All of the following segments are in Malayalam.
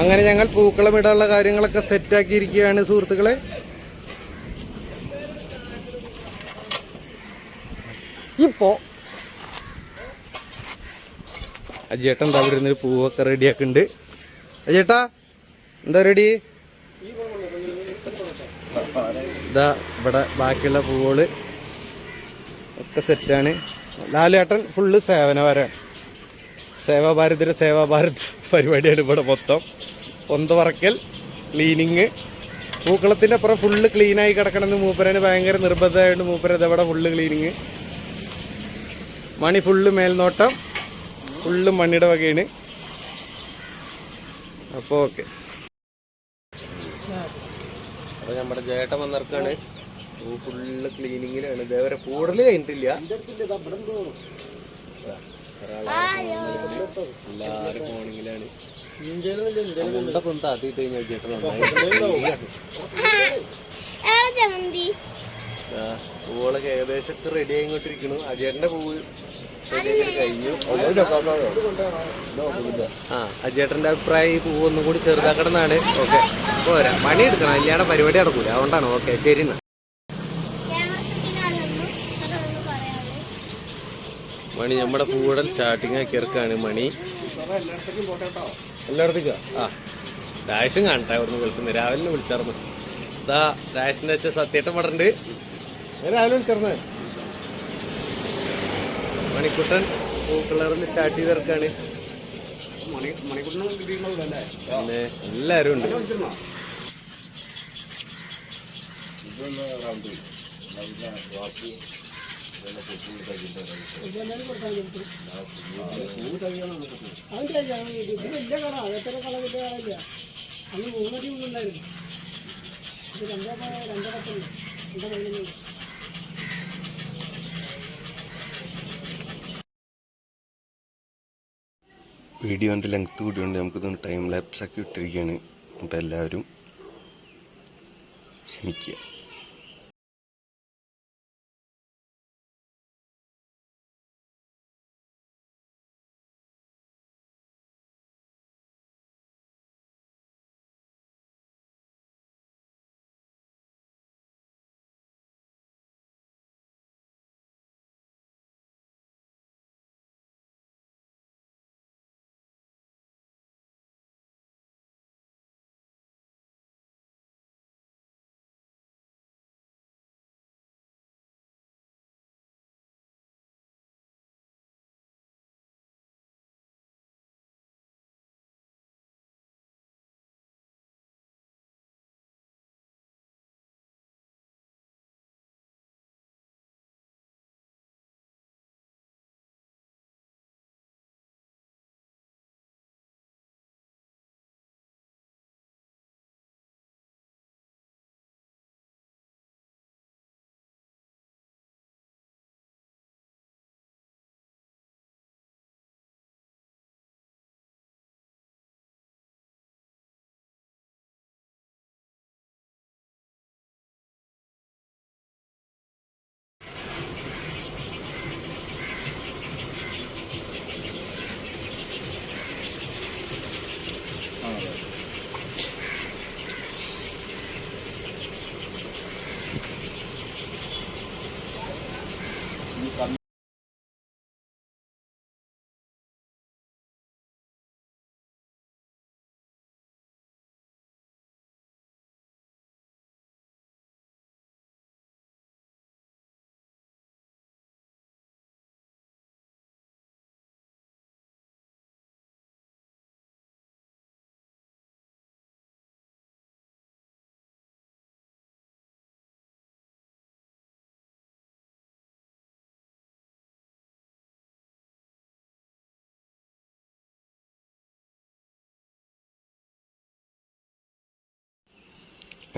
അങ്ങനെ ഞങ്ങൾ പൂക്കളം ഇടാനുള്ള കാര്യങ്ങളൊക്കെ സെറ്റാക്കിയിരിക്കുകയാണ് സുഹൃത്തുക്കളെ. ഇപ്പോൾ അജേട്ടൻ എന്താ ഇവിടെ ഇരുന്നൊരു പൂവൊക്കെ റെഡിയാക്കുന്നുണ്ട്. അജേട്ടാ എന്താ റെഡി? ഇതാ ഇവിടെ ബാക്കിയുള്ള പൂവുകൾ ഒക്കെ സെറ്റാണ്. ലാലേട്ടൻ ഫുള്ള് സേവനവരാണ്. സേവാഭാരതിയുടെ സേവാഭാരത് പരിപാടിയാണ് ഇവിടെ മൊത്തം. പൊന്ത പറക്കൽ, ക്ലീനിങ്, പൂക്കളത്തിൻ്റെ അപ്പുറം ഫുള്ള് ക്ലീനായി കിടക്കണമെന്ന് മൂപ്പരന് ഭയങ്കര നിർബന്ധമായതുകൊണ്ട് മൂപ്പരത് ഇവിടെ ഫുള്ള് ക്ലീനിങ്. മണി ഫുള്ള് മേൽനോട്ടം, ഫുള്ള് മണിയുടെ വകയാണ്. അപ്പോൾ ഓക്കെ. അപ്പോൾ നമ്മുടെ ജേട്ടൻ വന്നിറക്കാണ്. പൂ ഫുള്ള് ക്ലീനിങ്ങിലാണ്. ഇതേവരെ കൂടുതൽ കഴിഞ്ഞിട്ടില്ല. എല്ലാവരും ഫോണിങ്ങിലാണ്. മുണ്ടൊക്കെ താത്തിയിട്ട് കഴിഞ്ഞാൽ ചേട്ടൻ പൂവളൊക്കെ ഏകദേശം റെഡി ആയിക്കൊണ്ടിരിക്കുന്നു. അജേട്ടൻ്റെ പൂവ് കഴിഞ്ഞു. അജേട്ടൻ്റെ അഭിപ്രായം ഈ പൂവ് ഒന്നും കൂടി ചെറുതാക്കണം എന്നാണ്. ഓക്കെ, പോരാ, പണി എടുക്കണം, അല്ലാണ്ട് പരിപാടി നടക്കൂല. അതുകൊണ്ടാണ്. ഓക്കെ, ശരി എന്നാ. മണി നമ്മുടെ പൂവിടൽ സ്റ്റാർട്ടിങ് ആക്കി ഇറക്കാണ്. മണി എല്ലായിടത്തേക്കാ. രാശും കാണട്ടെ അവിടുന്ന് വിളിക്കുന്നത്. രാവിലെ വിളിച്ചാർന്ന്. ഇതാ രാശിൻ്റെ വെച്ച സത്യേട്ടൻ പടണ്ട്. രാവിലെ വിളിച്ചേർന്ന്. മണിക്കുട്ടൻ പൂക്കളറിന് സ്റ്റാർട്ട് ചെയ്തിറക്കാണ്. പിന്നെ എല്ലാവരും ഉണ്ട്. വീഡിയോൻ്റെ ലെങ്ത് കൂടിയുണ്ട്. നമുക്കിതൊന്ന് ടൈം ലാപ്സ് ആക്കി ഇട്ടിരിക്കുകയാണ്. അപ്പോൾ എല്ലാവരും ക്ഷമിക്കുക.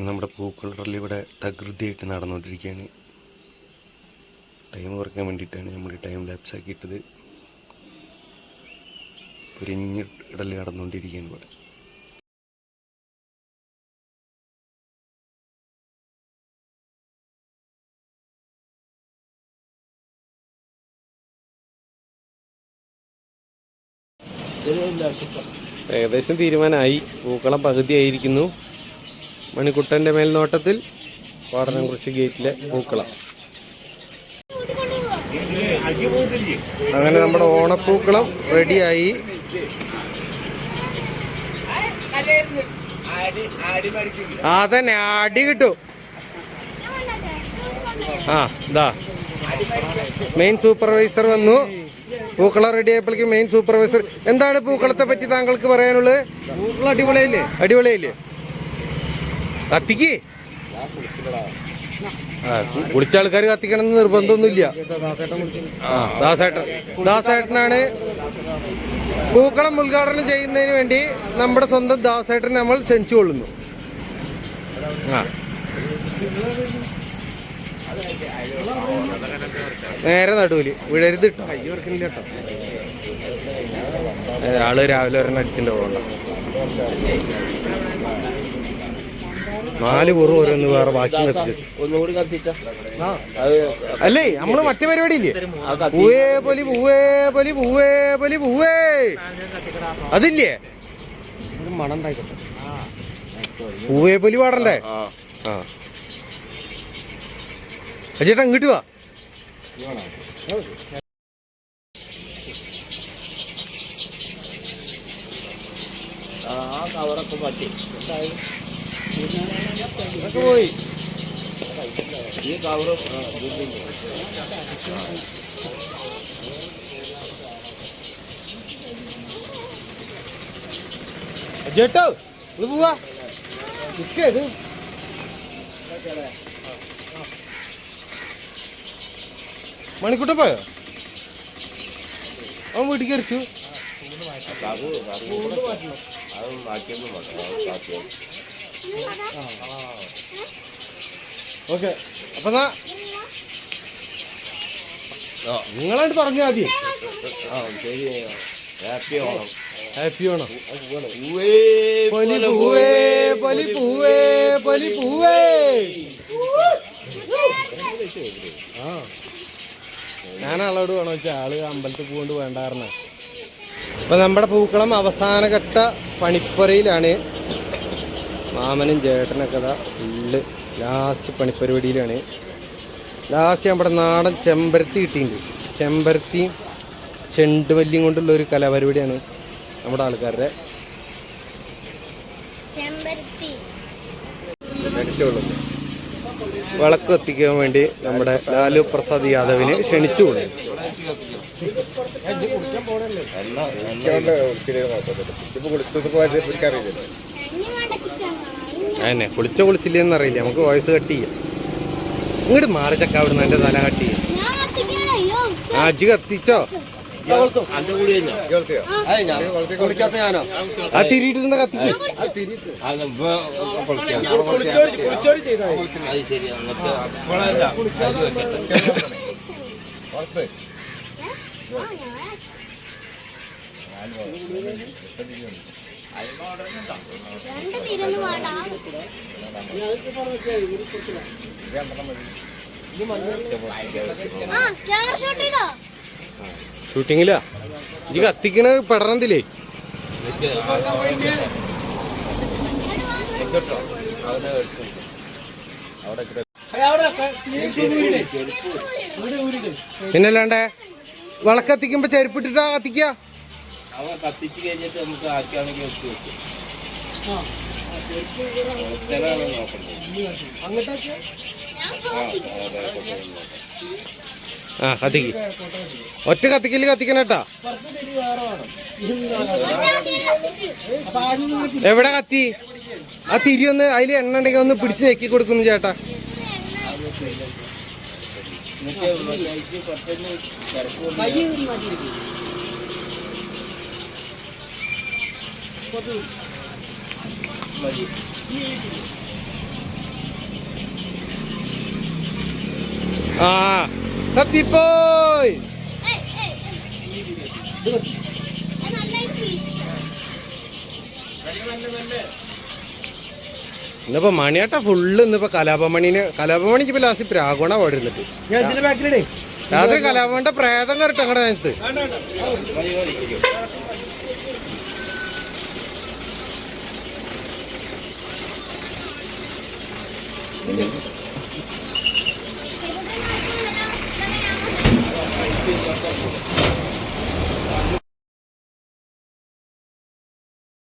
നമ്മുടെ പൂക്കളറിൽ ഇവിടെ തകൃതിയായിട്ട് നടന്നുകൊണ്ടിരിക്കുകയാണ്. ടൈം കുറയ്ക്കാൻ വേണ്ടിയിട്ടാണ് നമ്മൾ ടൈം ലാപ്സ് ആക്കിയിട്ടത്. പൊരിഞ്ഞിടൽ നടന്നുകൊണ്ടിരിക്കുകയാണ് ഇവിടെ. ഏകദേശം തീരുമാനമായി. പൂക്കളം പകുതിയായിരിക്കുന്നു. മണിക്കുട്ടൻ്റെ മേൽനോട്ടത്തിൽ പാടനംകുറിശ്ശി ഗേറ്റിലെ പൂക്കളം. അങ്ങനെ നമ്മുടെ ഓണപ്പൂക്കളം റെഡിയായി. അതന്നെ അടി കിട്ടും. ആ ഇതാ മെയിൻ സൂപ്പർവൈസർ വന്നു. പൂക്കളം റെഡി ആയപ്പോഴേക്കും മെയിൻ സൂപ്പർവൈസർ. എന്താണ് പൂക്കളത്തെ പറ്റി താങ്കൾക്ക് പറയാനുള്ളത്? അടിപൊളിയല്ലേ? അടിപൊളിയല്ലേ? കത്തിക്ക്. കുളിച്ച ആൾക്കാർ കത്തിക്കണം എന്ന് നിർബന്ധമൊന്നുമില്ല. ദാസേട്ടനാണ് പൂക്കളം ഉദ്ഘാടനം ചെയ്യുന്നതിന് വേണ്ടി നമ്മുടെ സ്വന്തം ദാസേട്ടൻ നമ്മൾ ക്ഷണിച്ചു കൊള്ളുന്നു. നേരെ നടുവില് വിഴരുത് കേട്ടോ. ആള് രാവിലെ ഒരെണ്ണം അടിച്ചിട്ട് പോകണ്ട. 4 കുറവ് ഓരോന്ന് വേറെ ബാക്കി അല്ലേ? നമ്മള് മറ്റേ പരിപാടി ഇല്ലേ? പൂവേ പൊലി പൂവേ പൊലി പൂവേ പൊലി പൂവേ അതില്ലേ? പൂവേ പൊലി പാടണ്ടേ? ആ ചേട്ടാ ഇങ്ങോട്ട് വാ. പോയി ഈ കവറ് ചേട്ടോ ഇത് പോവാ. ഇത് മണിക്കൂട്ട പോയോ? അവൻ വീട്ടിൽ കയറിച്ചു. ഓക്കെ അപ്പൊ നിങ്ങളായിട്ട് പറഞ്ഞാൽ മതി. ഹാപ്പി ഓണം. ഹാപ്പി ഓണം. പൊലി പൂവേ പൊലി പൂവേ പൊലി പൂവേ. ഞാൻ ആളോട് വേണോ വെച്ചാൽ ആള് അമ്പലത്തിൽ പോകൊണ്ട് വേണ്ടായിരുന്നു. അപ്പൊ നമ്മുടെ പൂക്കളം അവസാനഘട്ട പണിപ്പുരയിലാണ്. മാമനും ചേട്ടനൊക്കെ ഫുള്ള് ലാസ്റ്റ് പണിപ്പരിപാടിയിലാണ്. ലാസ്റ്റ് നമ്മുടെ നാടൻ ചെമ്പരത്തി കിട്ടിയിട്ടുണ്ട്. ചെമ്പരത്തിയും ചെണ്ടുമല്ലിയും കൊണ്ടുള്ള ഒരു കലാപരിപാടിയാണ് നമ്മുടെ ആൾക്കാരുടെ. വിളക്ക് എത്തിക്കാൻ വേണ്ടി നമ്മുടെ ലാലു പ്രസാദ് യാദവിനെ ക്ഷണിച്ചു കൊടുക്കും. അതന്നെ കുളിച്ചില്ലെന്ന് അറിയില്ല. നമുക്ക് വോയിസ് കട്ട് ചെയ്യാം. ഇങ്ങോട്ട് മാറി ചക്ക അവിടുന്ന് എന്റെ തല കട്ട് ചെയ്യാം. അജ് കത്തിച്ചോ? ആ തിരിയിട്ടിരുന്ന കത്തിക്ക്. ഷൂട്ടിങ്ങിലാ ഇത് കത്തിക്കണ പെടണതില്ലേ? പിന്നല്ലാണ്ടേ വിളക്കത്തിക്കുമ്പോ ചെരുപ്പിട്ടിട്ടാ കത്തിക്ക. കത്തിച്ച് കഴിഞ്ഞിട്ട് നമുക്ക് ആക്കിയാണെങ്കിൽ ആ കത്തിക്ക്. ഒറ്റ കത്തിക്കല് കത്തിക്കണേട്ടാ. എവിടെ കത്തി? ആ തിരി ഒന്ന് അതിൽ എണ്ണ ഉണ്ടെങ്കിൽ ഒന്ന് പിടിച്ച് ഞെക്കി കൊടുക്കുന്നു ചേട്ടാ. ആ കത്തിപ്പോയി. ഇന്നിപ്പോ മണിയാട്ട ഫുള്ള് ഇന്നിപ്പോ കലാപമണിക്ക് ഇപ്പൊ ലാസ്റ്റ് പ്രാഗോണ പാടിരുന്നിട്ട് രാത്രി കലാപമണിന്റെ പ്രേതം കയറിട്ട് അങ്ങടെ നേരത്ത് ഇല്ല